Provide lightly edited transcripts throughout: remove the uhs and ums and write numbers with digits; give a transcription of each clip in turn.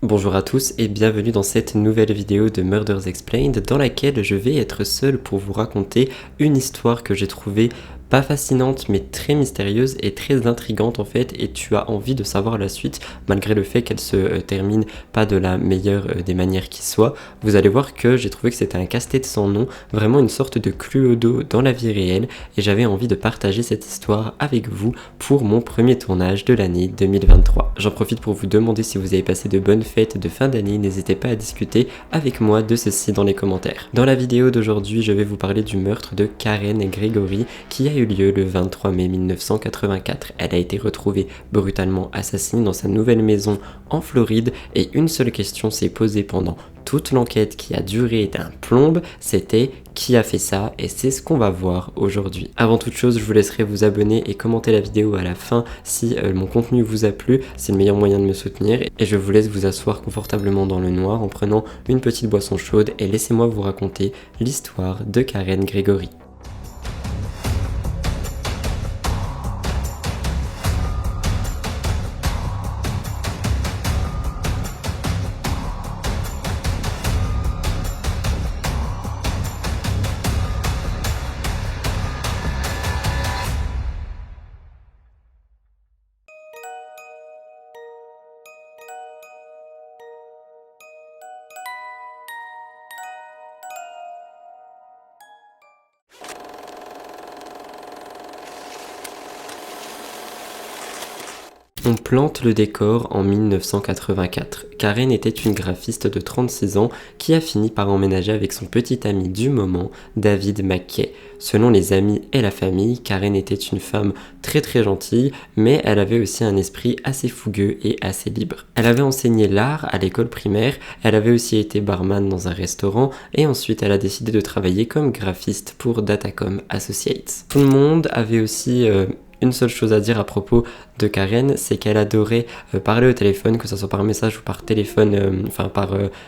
Bonjour à tous et bienvenue dans cette nouvelle vidéo de Murders Explained dans laquelle je vais être seul pour vous raconter une histoire que j'ai trouvée pas fascinante mais très mystérieuse et très intrigante en fait, et tu as envie de savoir la suite malgré le fait qu'elle se termine pas de la meilleure des manières qui soit. Vous allez voir que j'ai trouvé que c'était un casse-tête sans nom, vraiment une sorte de Cluedo dans la vie réelle, et j'avais envie de partager cette histoire avec vous pour mon premier tournage de l'année 2023. J'en profite pour vous demander si vous avez passé de bonnes fêtes de fin d'année, n'hésitez pas à discuter avec moi de ceci dans les commentaires. Dans la vidéo d'aujourd'hui, je vais vous parler du meurtre de Karen Gregory qui a eu lieu le 23 mai 1984. Elle a été retrouvée brutalement assassinée dans sa nouvelle maison en Floride, et une seule question s'est posée pendant toute l'enquête qui a duré d'un plombe, c'était qui a fait ça, et c'est ce qu'on va voir aujourd'hui. Avant toute chose, je vous laisserai vous abonner et commenter la vidéo à la fin si mon contenu vous a plu, c'est le meilleur moyen de me soutenir, et je vous laisse vous asseoir confortablement dans le noir en prenant une petite boisson chaude et laissez-moi vous raconter l'histoire de Karen Gregory. On plante le décor en 1984. Karen était une graphiste de 36 ans qui a fini par emménager avec son petit ami du moment, David McKay. Selon les amis et la famille, Karen était une femme très gentille, mais elle avait aussi un esprit assez fougueux et assez libre. Elle avait enseigné l'art à l'école primaire, elle avait aussi été barman dans un restaurant, et ensuite elle a décidé de travailler comme graphiste pour Datacom Associates. Tout le monde avait aussi une seule chose à dire à propos de Karen, c'est qu'elle adorait parler au téléphone, que ce soit par message ou par téléphone,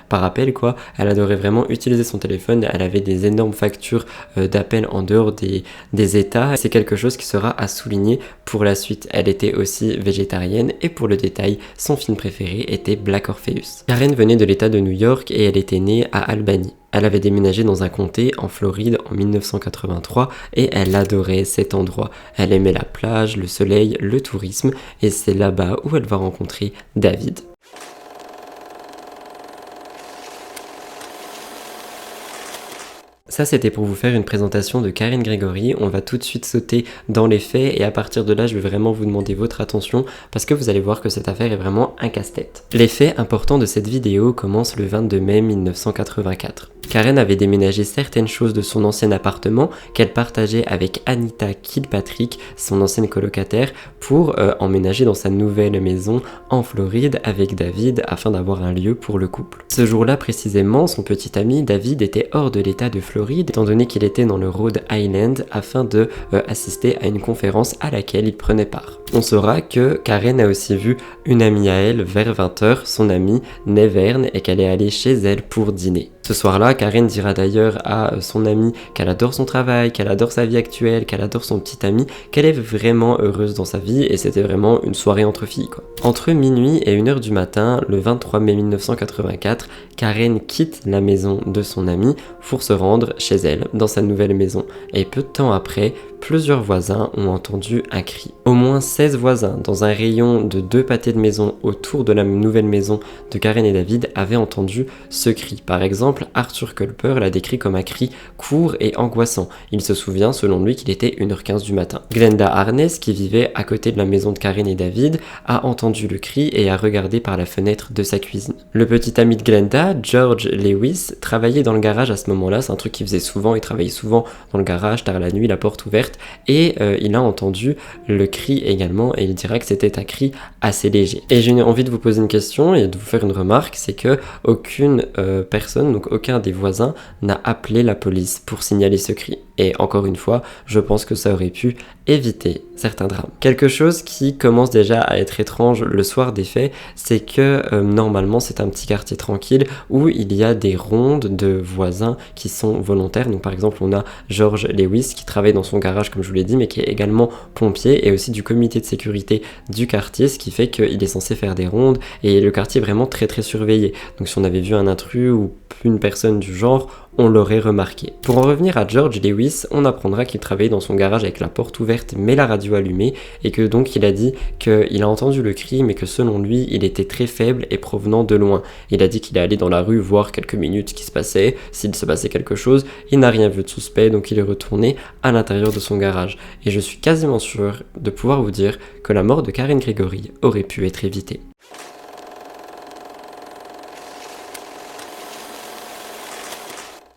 par appel quoi. Elle adorait vraiment utiliser son téléphone, elle avait des énormes factures d'appels en dehors des états. C'est quelque chose qui sera à souligner pour la suite. Elle était aussi végétarienne, et pour le détail, son film préféré était Black Orpheus. Karen venait de l'état de New York et elle était née à Albany. Elle avait déménagé dans un comté en Floride en 1983 et elle adorait cet endroit. Elle aimait la plage, le soleil, le tourisme, et c'est là-bas où elle va rencontrer David. Ça, c'était pour vous faire une présentation de Karen Gregory. On va tout de suite sauter dans les faits, et à partir de là, je vais vraiment vous demander votre attention parce que vous allez voir que cette affaire est vraiment un casse-tête. Les faits importants de cette vidéo commencent le 22 mai 1984. Karen avait déménagé certaines choses de son ancien appartement qu'elle partageait avec Anita Kilpatrick, son ancienne colocataire, pour emménager dans sa nouvelle maison en Floride avec David afin d'avoir un lieu pour le couple. Ce jour-là précisément, son petit ami David était hors de l'état de Floride étant donné qu'il était dans le Rhode Island afin de assister à une conférence à laquelle il prenait part. On saura que Karen a aussi vu une amie à elle vers 20h, son amie Nevern, et qu'elle est allée chez elle pour dîner. Ce soir-là, Karen dira d'ailleurs à son amie qu'elle adore son travail, qu'elle adore sa vie actuelle, qu'elle adore son petit ami, qu'elle est vraiment heureuse dans sa vie, et c'était vraiment une soirée entre filles quoi. Entre minuit et 1h du matin, le 23 mai 1984, Karen quitte la maison de son amie pour se rendre chez elle, dans sa nouvelle maison. Et peu de temps après, plusieurs voisins ont entendu un cri. Au moins 16 voisins, dans un rayon de 2 pâtés de maison autour de la nouvelle maison de Karen et David, avaient entendu ce cri. Par exemple, Arthur Culper l'a décrit comme un cri court et angoissant. Il se souvient, selon lui, qu'il était 1h15 du matin. Glenda Harness, qui vivait à côté de la maison de Karen et David, a entendu le cri et a regardé par la fenêtre de sa cuisine. Le petit ami de Glenda, George Lewis, travaillait dans le garage à ce moment-là. C'est un truc qu'il faisait souvent, il travaillait souvent dans le garage, tard la nuit, la porte ouverte, et il a entendu le cri également, et il dira que c'était un cri assez léger. Et j'ai envie de vous poser une question et de vous faire une remarque, c'est que aucune personne, donc aucun des voisins, n'a appelé la police pour signaler ce cri. et encore une fois, je pense que ça aurait pu éviter certains drames. Quelque chose qui commence déjà à être étrange le soir des faits, c'est que normalement c'est un petit quartier tranquille où il y a des rondes de voisins qui sont volontaires. Donc par exemple on a George Lewis qui travaille dans son garage comme je vous l'ai dit, mais qui est également pompier et aussi du comité de sécurité du quartier, ce qui fait qu'il est censé faire des rondes et le quartier est vraiment très très surveillé. Donc si on avait vu un intrus ou une personne du genre, on l'aurait remarqué. Pour en revenir à George Lewis, on apprendra qu'il travaillait dans son garage avec la porte ouverte mais la radio allumée et que donc il a dit qu'il a entendu le cri mais que selon lui il était très faible et provenant de loin. Il a dit qu'il est allé dans la rue voir quelques minutes ce qui se passait, s'il se passait quelque chose, il n'a rien vu de suspect donc il est retourné à l'intérieur de son garage. Et je suis quasiment sûr de pouvoir vous dire que la mort de Karen Gregory aurait pu être évitée.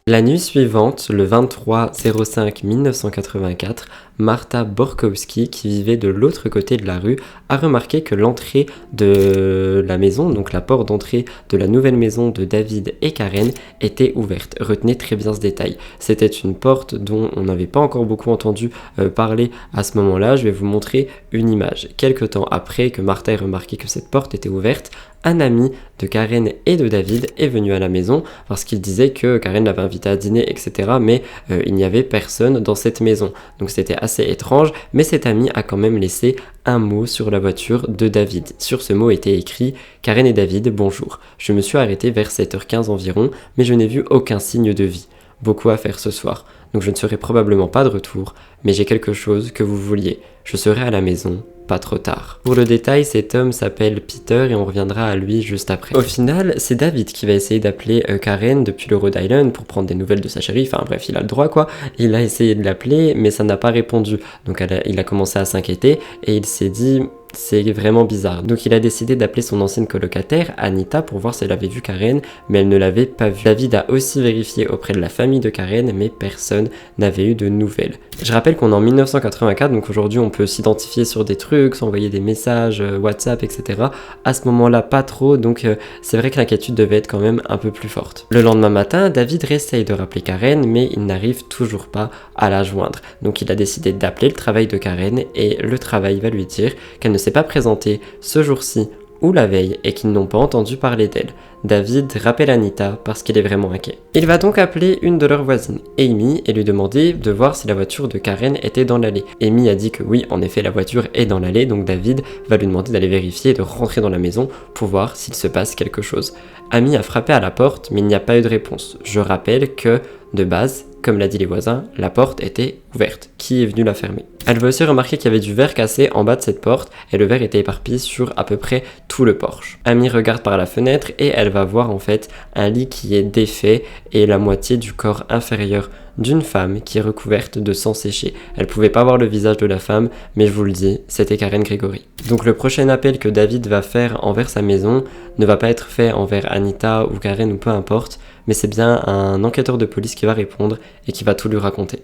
La nuit suivante, le 23/05/1984, Martha Borkowski, qui vivait de l'autre côté de la rue, a remarqué que l'entrée de la maison, donc la porte d'entrée de la nouvelle maison de David et Karen, était ouverte. Retenez très bien ce détail. C'était une porte dont on n'avait pas encore beaucoup entendu parler à ce moment-là. Je vais vous montrer une image. Quelque temps après que Martha ait remarqué que cette porte était ouverte, un ami de Karen et de David est venu à la maison parce qu'il disait que Karen l'avait invité à dîner, etc. Mais il n'y avait personne dans cette maison. Donc c'était assez étrange, mais cet ami a quand même laissé un mot sur la voiture de David. Sur ce mot était écrit « Karen et David, bonjour. Je me suis arrêté vers 7h15 environ, mais je n'ai vu aucun signe de vie. Beaucoup à faire ce soir, donc je ne serai probablement pas de retour, mais j'ai quelque chose que vous vouliez. Je serai à la maison, pas trop tard. » Pour le détail, cet homme s'appelle Peter et on reviendra à lui juste après. Au final, c'est David qui va essayer d'appeler Karen depuis le Rhode Island pour prendre des nouvelles de sa chérie, enfin bref, il a le droit quoi. Il a essayé de l'appeler, mais ça n'a pas répondu. Donc il a commencé à s'inquiéter et il s'est dit... c'est vraiment bizarre. Donc il a décidé d'appeler son ancienne colocataire, Anita, pour voir si elle avait vu Karen, mais elle ne l'avait pas vue. David a aussi vérifié auprès de la famille de Karen, mais personne n'avait eu de nouvelles. Je rappelle qu'on est en 1984, donc aujourd'hui on peut s'identifier sur des trucs, s'envoyer des messages, WhatsApp, etc. À ce moment-là, pas trop, donc c'est vrai que l'inquiétude devait être quand même un peu plus forte. Le lendemain matin, David réessaye de rappeler Karen, mais il n'arrive toujours pas à la joindre. Donc il a décidé d'appeler le travail de Karen, et le travail va lui dire qu'elle ne s'est pas présentée ce jour-ci ou la veille et qu'ils n'ont pas entendu parler d'elle. David rappelle Anita parce qu'il est vraiment inquiet. Il va donc appeler une de leurs voisines, Amy, et lui demander de voir si la voiture de Karen était dans l'allée. Amy a dit que oui, en effet, la voiture est dans l'allée, donc David va lui demander d'aller vérifier et de rentrer dans la maison pour voir s'il se passe quelque chose. Amy a frappé à la porte, mais il n'y a pas eu de réponse. Je rappelle que, de base, comme l'a dit les voisins, la porte était ouverte. Qui est venu la fermer? Elle va aussi remarquer qu'il y avait du verre cassé en bas de cette porte et le verre était éparpillé sur à peu près tout le porche. Amy regarde par la fenêtre et elle va voir en fait un lit qui est défait et la moitié du corps inférieur d'une femme qui est recouverte de sang séché. Elle pouvait pas voir le visage de la femme, mais je vous le dis, c'était Karen Gregory. Donc le prochain appel que David va faire envers sa maison ne va pas être fait envers Anita ou Karen ou peu importe, mais c'est bien un enquêteur de police qui va répondre et qui va tout lui raconter.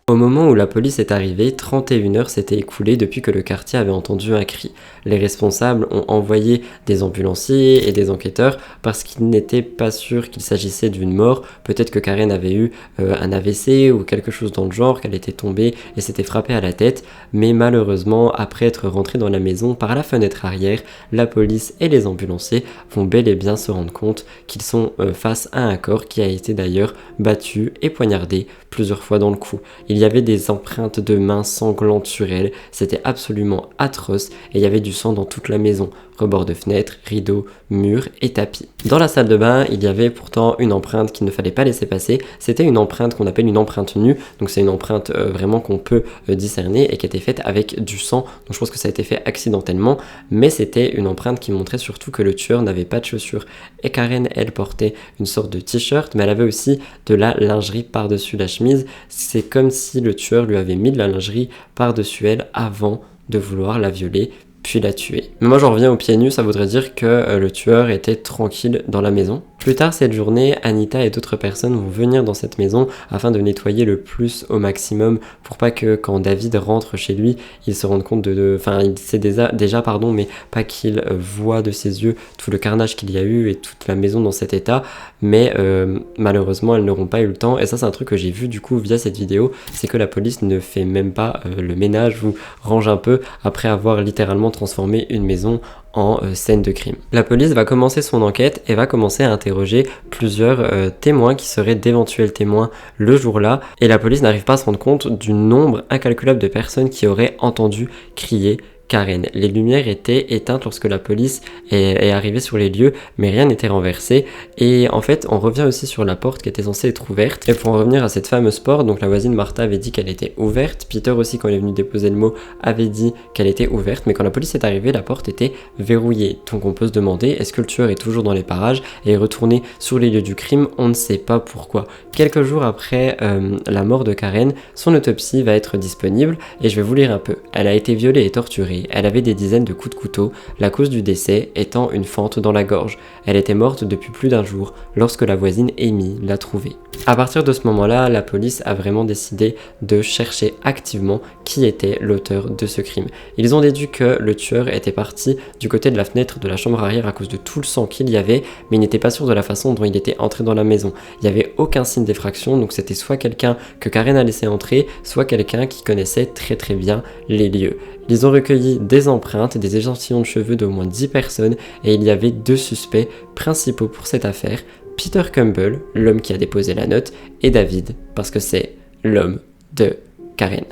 Au moment où la police est arrivée, 31 heures s'étaient écoulées depuis que le quartier avait entendu un cri. Les responsables ont envoyé des ambulanciers et des enquêteurs parce qu'ils n'étaient pas sûrs qu'il s'agissait d'une mort. Peut-être que Karen avait eu un AVC ou quelque chose dans le genre, qu'elle était tombée et s'était frappée à la tête. Mais malheureusement, après être rentrée dans la maison par la fenêtre arrière, la police et les ambulanciers vont bel et bien se rendre compte qu'ils sont face à un corps qui a été d'ailleurs battu et poignardé plusieurs fois dans le cou. Il y avait des empreintes de mains sanglantes sur elle, c'était absolument atroce et il y avait du sang dans toute la maison, rebords de fenêtres, rideaux, murs et tapis. Dans la salle de bain, il y avait pourtant une empreinte qu'il ne fallait pas laisser passer, c'était une empreinte qu'on appelle une empreinte nue, donc c'est une empreinte vraiment qu'on peut discerner et qui était faite avec du sang, donc je pense que ça a été fait accidentellement, mais c'était une empreinte qui montrait surtout que le tueur n'avait pas de chaussures. Et Karen, elle portait une sorte de t-shirt, mais elle avait aussi de la lingerie par-dessus la chemise, c'est comme si le tueur lui avait mis de la lingerie par-dessus elle avant de vouloir la violer, puis l'a tué. Mais moi j'en reviens aux pieds nus, ça voudrait dire que le tueur était tranquille dans la maison. Plus tard cette journée, Anita et d'autres personnes vont venir dans cette maison afin de nettoyer le plus au maximum pour pas que quand David rentre chez lui, il se rende compte enfin il sait déjà pardon, mais pas qu'il voit de ses yeux tout le carnage qu'il y a eu et toute la maison dans cet état. Mais malheureusement elles n'auront pas eu le temps, et ça c'est un truc que j'ai vu du coup via cette vidéo, c'est que la police ne fait même pas le ménage ou range un peu après avoir littéralement transformé une maison en scène de crime. La police va commencer son enquête et va commencer à interroger plusieurs témoins qui seraient d'éventuels témoins le jour-là, et la police n'arrive pas à se rendre compte du nombre incalculable de personnes qui auraient entendu crier Karen. Les lumières étaient éteintes lorsque la police est arrivée sur les lieux, mais rien n'était renversé. Et en fait, on revient aussi sur la porte qui était censée être ouverte. Et pour en revenir à cette fameuse porte, donc la voisine Martha avait dit qu'elle était ouverte. Peter aussi, quand il est venu déposer le mot, avait dit qu'elle était ouverte. Mais quand la police est arrivée, la porte était verrouillée. Donc on peut se demander, est-ce que le tueur est toujours dans les parages et est retourné sur les lieux du crime? On ne sait pas pourquoi. Quelques jours après la mort de Karen, son autopsie va être disponible et je vais vous lire un peu. Elle a été violée et torturée. Elle avait des dizaines de coups de couteau, la cause du décès étant une fente dans la gorge. Elle était morte depuis plus d'un jour lorsque la voisine Amy l'a trouvée. À partir de ce moment-là, la police a vraiment décidé de chercher activement qui était l'auteur de ce crime. Ils ont déduit que le tueur était parti du côté de la fenêtre de la chambre arrière à cause de tout le sang qu'il y avait, mais il n'était pas sûr de la façon dont il était entré dans la maison. Il n'y avait aucun signe d'effraction, donc c'était soit quelqu'un que Karen a laissé entrer, soit quelqu'un qui connaissait très très bien les lieux. Ils ont recueilli des empreintes, des échantillons de cheveux d'au moins 10 personnes, et il y avait 2 suspects principaux pour cette affaire, Peter Campbell, l'homme qui a déposé la note, et David, parce que c'est l'homme de Karen.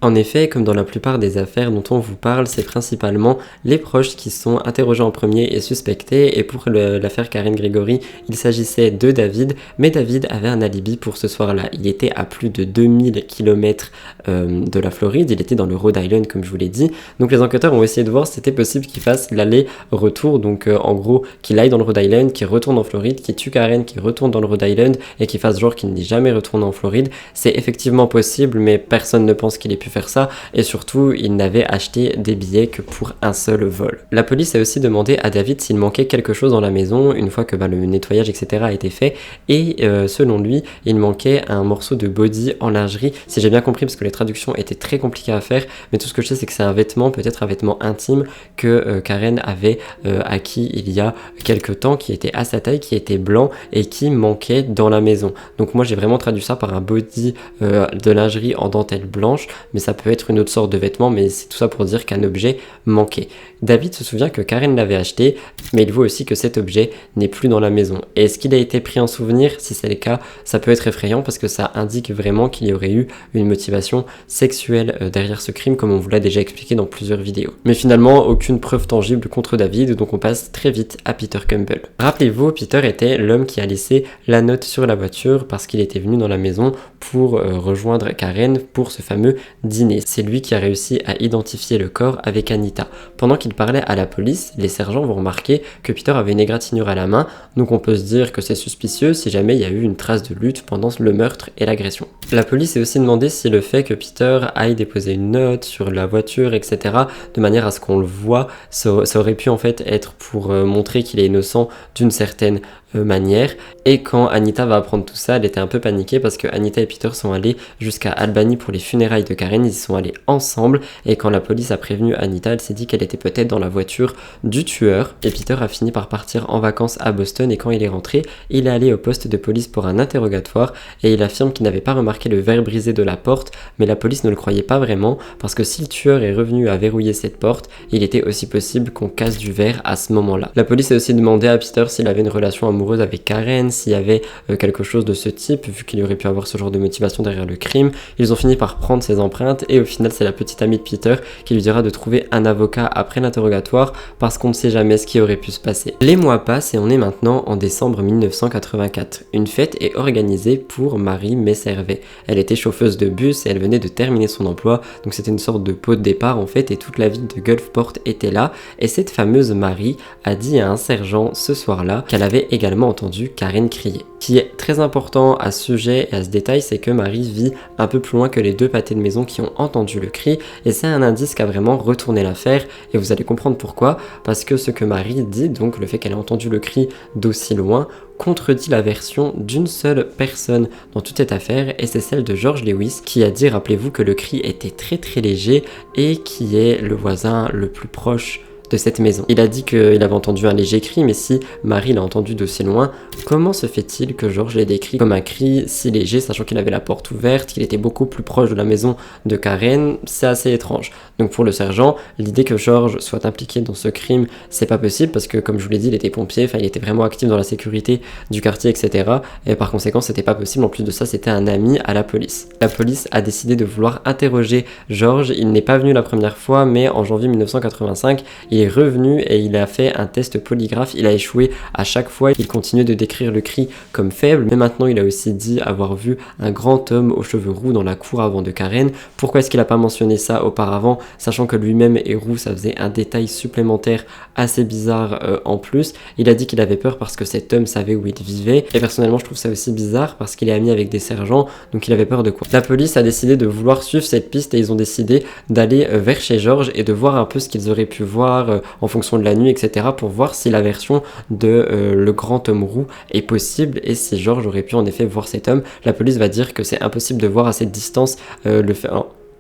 En effet, comme dans la plupart des affaires dont on vous parle, c'est principalement les proches qui sont interrogés en premier et suspectés, et pour l'affaire Karen Gregory, il s'agissait de David, mais David avait un alibi pour ce soir-là. Il était à plus de 2000 km de la Floride, il était dans le Rhode Island comme je vous l'ai dit, donc les enquêteurs ont essayé de voir si c'était possible qu'il fasse l'aller-retour, donc en gros qu'il aille dans le Rhode Island, qu'il retourne en Floride, qu'il tue Karen, qu'il retourne dans le Rhode Island et qu'il fasse genre qu'il n'est jamais retourné en Floride. C'est effectivement possible, mais personne ne pense qu'il ait pu faire ça, et surtout il n'avait acheté des billets que pour un seul vol. La police a aussi demandé à David s'il manquait quelque chose dans la maison une fois que le nettoyage etc a été fait, et selon lui il manquait un morceau de body en lingerie, si j'ai bien compris, parce que les traductions étaient très compliquées à faire, mais tout ce que je sais c'est que c'est un vêtement, peut-être un vêtement intime que Karen avait acquis il y a quelques temps, qui était à sa taille, qui était blanc et qui manquait dans la maison. Donc moi j'ai vraiment traduit ça par un body de lingerie en dentelle blanche, mais ça peut être une autre sorte de vêtement, mais c'est tout ça pour dire qu'un objet manquait. David se souvient que Karen l'avait acheté, mais il voit aussi que cet objet n'est plus dans la maison. Et est-ce qu'il a été pris en souvenir? Si c'est le cas, ça peut être effrayant parce que ça indique vraiment qu'il y aurait eu une motivation sexuelle derrière ce crime, comme on vous l'a déjà expliqué dans plusieurs vidéos. Mais finalement, aucune preuve tangible contre David, donc on passe très vite à Peter Campbell. Rappelez-vous, Peter était l'homme qui a laissé la note sur la voiture parce qu'il était venu dans la maison pour rejoindre Karen pour ce fameux dîner. C'est lui qui a réussi à identifier le corps avec Anita. Pendant qu'il parlait à la police, les sergents vont remarquer que Peter avait une égratignure à la main, donc on peut se dire que c'est suspicieux si jamais il y a eu une trace de lutte pendant le meurtre et l'agression. La police s'est aussi demandé si le fait que Peter aille déposer une note sur la voiture, etc., de manière à ce qu'on le voit, ça aurait pu en fait être pour montrer qu'il est innocent d'une certaine manière. Et quand Anita va apprendre tout ça, elle était un peu paniquée parce que Anita et Peter sont allés jusqu'à Albany pour les funérailles de Karen, ils y sont allés ensemble, et quand la police a prévenu Anita, elle s'est dit qu'elle était peut-être dans la voiture du tueur, et Peter a fini par partir en vacances à Boston, et quand il est rentré, il est allé au poste de police pour un interrogatoire, et il affirme qu'il n'avait pas remarqué le verre brisé de la porte, mais la police ne le croyait pas vraiment, parce que si le tueur est revenu à verrouiller cette porte, il était aussi possible qu'on casse du verre à ce moment-là. La police a aussi demandé à Peter s'il avait une relation amoureuse avec Karen, s'il y avait quelque chose de ce type, vu qu'il aurait pu avoir ce genre de motivation derrière le crime. Ils ont fini par prendre ses empreintes, plainte et au final c'est la petite amie de Peter qui lui dira de trouver un avocat après l'interrogatoire parce qu'on ne sait jamais ce qui aurait pu se passer. Les mois passent et on est maintenant en décembre 1984. Une fête est organisée pour Marie Messervey. Elle était chauffeuse de bus et elle venait de terminer son emploi, donc c'était une sorte de pot de départ en fait et toute la ville de Gulfport était là et cette fameuse Marie a dit à un sergent ce soir-là qu'elle avait également entendu Karen crier. Ce qui est très important à ce sujet et à ce détail, c'est que Marie vit un peu plus loin que les deux pâtés de maison qui ont entendu le cri et c'est un indice qui a vraiment retourné l'affaire et vous allez comprendre pourquoi, parce que ce que Marie dit, donc le fait qu'elle ait entendu le cri d'aussi loin, contredit la version d'une seule personne dans toute cette affaire et c'est celle de George Lewis qui a dit, rappelez-vous, que le cri était très très léger et qui est le voisin le plus proche de cette maison. Il a dit qu'il avait entendu un léger cri, mais si Marie l'a entendu d'aussi loin, comment se fait-il que George l'ait décrit comme un cri si léger, sachant qu'il avait la porte ouverte, qu'il était beaucoup plus proche de la maison de Karen? C'est assez étrange. Donc pour le sergent, l'idée que George soit impliqué dans ce crime, c'est pas possible parce que, comme je vous l'ai dit, il était pompier, il était vraiment actif dans la sécurité du quartier, etc. Et par conséquent, c'était pas possible. En plus de ça, c'était un ami à la police. La police a décidé de vouloir interroger George. Il n'est pas venu la première fois, mais en janvier 1985, il est revenu et il a fait un test polygraphe. Il a échoué à chaque fois. Il continuait de décrire le cri comme faible, mais maintenant il a aussi dit avoir vu un grand homme aux cheveux roux dans la cour avant de Karen. Pourquoi est-ce qu'il n'a pas mentionné ça auparavant, sachant que lui-même est roux? Ça faisait un détail supplémentaire assez bizarre en plus. Il a dit qu'il avait peur parce que cet homme savait où il vivait et personnellement je trouve ça aussi bizarre parce qu'il est ami avec des sergents, donc il avait peur de quoi? La police a décidé de vouloir suivre cette piste et ils ont décidé d'aller vers chez George et de voir un peu ce qu'ils auraient pu voir en fonction de la nuit, etc. pour voir si la version de le grand homme roux est possible et si George aurait pu en effet voir cet homme. La police va dire que c'est impossible de voir à cette distance le fait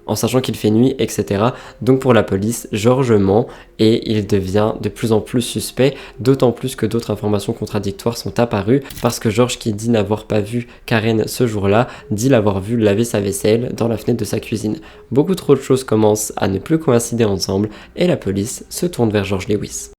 en sachant qu'il fait nuit, etc. Donc pour la police, George ment et il devient de plus en plus suspect, d'autant plus que d'autres informations contradictoires sont apparues parce que George, qui dit n'avoir pas vu Karen ce jour-là, dit l'avoir vu laver sa vaisselle dans la fenêtre de sa cuisine. Beaucoup trop de choses commencent à ne plus coïncider ensemble et la police se tourne vers George Lewis.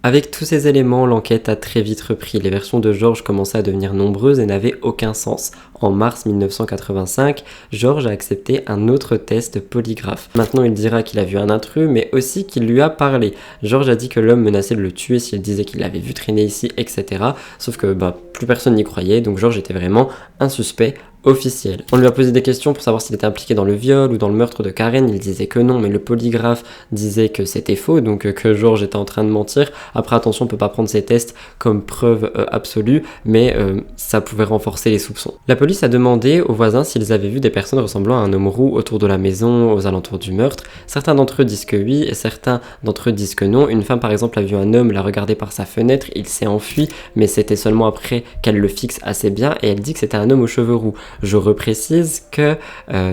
Avec tous ces éléments, l'enquête a très vite repris. Les versions de George commençaient à devenir nombreuses et n'avaient aucun sens. En mars 1985, George a accepté un autre test polygraphe. Maintenant, il dira qu'il a vu un intrus, mais aussi qu'il lui a parlé. George a dit que l'homme menaçait de le tuer s'il disait qu'il l'avait vu traîner ici, etc. Sauf que plus personne n'y croyait, donc George était vraiment un suspect officiel. On lui a posé des questions pour savoir s'il était impliqué dans le viol ou dans le meurtre de Karen. Il disait que non, mais le polygraphe disait que c'était faux, donc que George était en train de mentir. Après, attention, on peut pas prendre ces tests comme preuve absolue, mais ça pouvait renforcer les soupçons. La police a demandé aux voisins s'ils avaient vu des personnes ressemblant à un homme roux autour de la maison, aux alentours du meurtre. Certains d'entre eux disent que oui, et certains d'entre eux disent que non. Une femme, par exemple, a vu un homme la regarder par sa fenêtre, il s'est enfui, mais c'était seulement après qu'elle le fixe assez bien, et elle dit que c'était un homme aux cheveux roux. Je reprécise que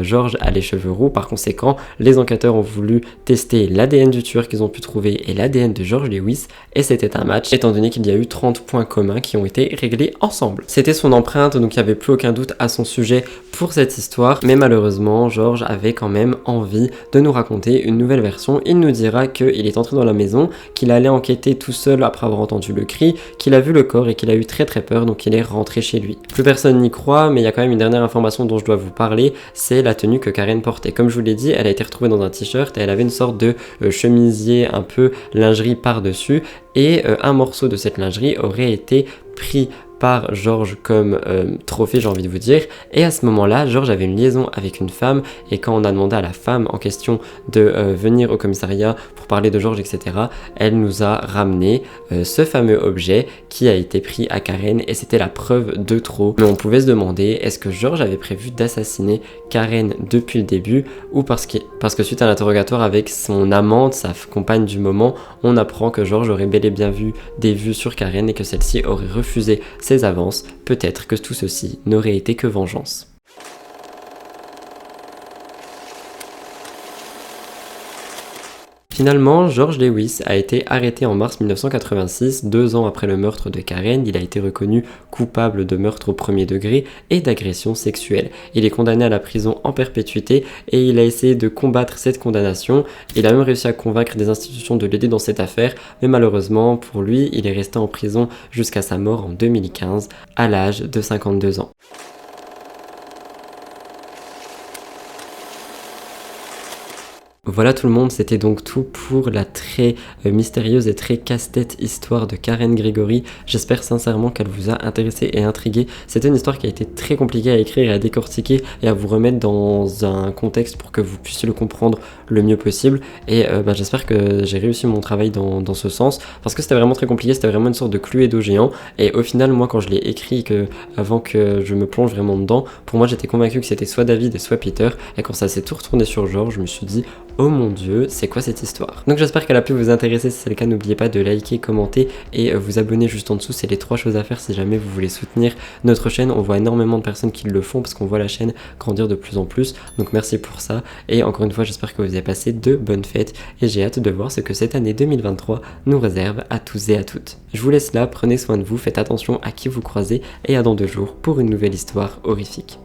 George a les cheveux roux, par conséquent, les enquêteurs ont voulu tester l'ADN du tueur qu'ils ont pu trouver et l'ADN de George Lewis, et c'était un match, étant donné qu'il y a eu 30 points communs qui ont été réglés ensemble. C'était son empreinte, donc il n'y avait plus aucun doute à son sujet pour cette histoire, mais malheureusement, George avait quand même envie de nous raconter une nouvelle version. Il nous dira qu'il est entré dans la maison, qu'il allait enquêter tout seul après avoir entendu le cri, qu'il a vu le corps et qu'il a eu très très peur, donc il est rentré chez lui. Plus personne n'y croit, mais il y a quand même une dernière information dont je dois vous parler, c'est la tenue que Karen portait. Comme je vous l'ai dit, elle a été retrouvée dans un t-shirt et elle avait une sorte de chemisier un peu lingerie par-dessus et un morceau de cette lingerie aurait été pris par George comme trophée, j'ai envie de vous dire, et à ce moment-là, George avait une liaison avec une femme, et quand on a demandé à la femme en question de venir au commissariat pour parler de George, etc., elle nous a ramené ce fameux objet qui a été pris à Karen, et c'était la preuve de trop. Mais on pouvait se demander, est-ce que George avait prévu d'assassiner Karen depuis le début, ou parce que suite à l'interrogatoire avec son amante, sa compagne du moment, on apprend que George aurait bel et bien vu des vues sur Karen et que celle-ci aurait refusé ses avances. Peut-être que tout ceci n'aurait été que vengeance. Finalement, George Lewis a été arrêté en mars 1986, 2 ans après le meurtre de Karen. Il a été reconnu coupable de meurtre au premier degré et d'agression sexuelle. Il est condamné à la prison en perpétuité et il a essayé de combattre cette condamnation. Il a même réussi à convaincre des institutions de l'aider dans cette affaire, mais malheureusement pour lui, il est resté en prison jusqu'à sa mort en 2015, à l'âge de 52 ans. Voilà tout le monde, c'était donc tout pour la très mystérieuse et très casse-tête histoire de Karen Gregory. J'espère sincèrement qu'elle vous a intéressé et intrigué. C'était une histoire qui a été très compliquée à écrire et à décortiquer et à vous remettre dans un contexte pour que vous puissiez le comprendre le mieux possible. Et j'espère que j'ai réussi mon travail dans ce sens, parce que c'était vraiment très compliqué, c'était vraiment une sorte de Cluedo géant. Et au final, moi quand je l'ai écrit, avant que je me plonge vraiment dedans, pour moi j'étais convaincu que c'était soit David et soit Peter. Et quand ça s'est tout retourné sur George, je me suis dit oh mon dieu, c'est quoi cette histoire? Donc j'espère qu'elle a pu vous intéresser. Si c'est le cas, n'oubliez pas de liker, commenter et vous abonner juste en dessous. C'est les 3 choses à faire si jamais vous voulez soutenir notre chaîne. On voit énormément de personnes qui le font parce qu'on voit la chaîne grandir de plus en plus. Donc merci pour ça. Et encore une fois, j'espère que vous avez passé de bonnes fêtes et j'ai hâte de voir ce que cette année 2023 nous réserve à tous et à toutes. Je vous laisse là, prenez soin de vous, faites attention à qui vous croisez et à dans 2 jours pour une nouvelle histoire horrifique.